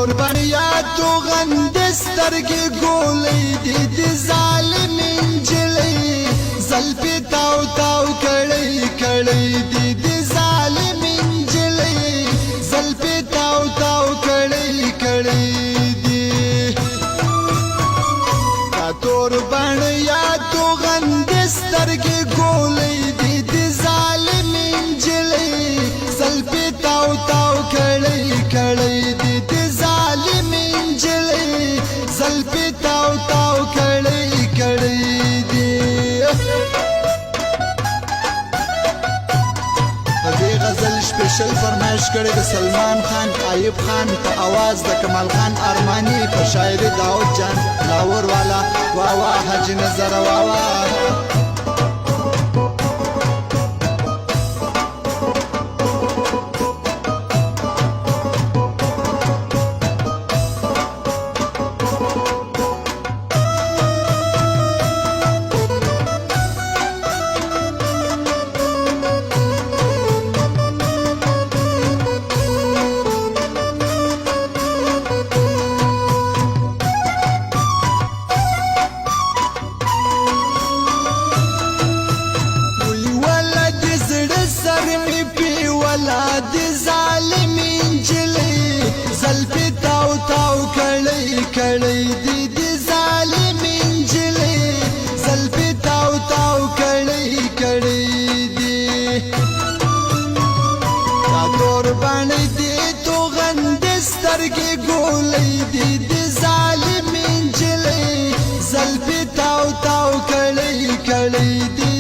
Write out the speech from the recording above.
توربانیا تو غند سترګې ګولې دي د ظالم انجلې زلفې تاو تاو کړې کړې دي د ظالم انجلې زلفې تاو تاو کړې کړې دي تا توربانیا تو غند سترګې ګولې دي د ظالم انجلې زلفې تاو تاو کړې کړې دي د ظالم انجلې زلفې تاو تاو کړې کړې دي دې غزل سپیشل فرمایش کړی د سلمان خان ایوب خان په आवाज د کمال خان ارمانی په شاعري داود جان لاور والا وا وا حج نظر وا وا د ظالم انجلې زلفې تاو تاو کړې کړې دي د ظالم انجلې زلفې تاو تاو کړې کړې دي تا قربانې دي تو غند سترګې ګولې دي د ظالم انجلې زلفې تاو تاو کړې کړې دي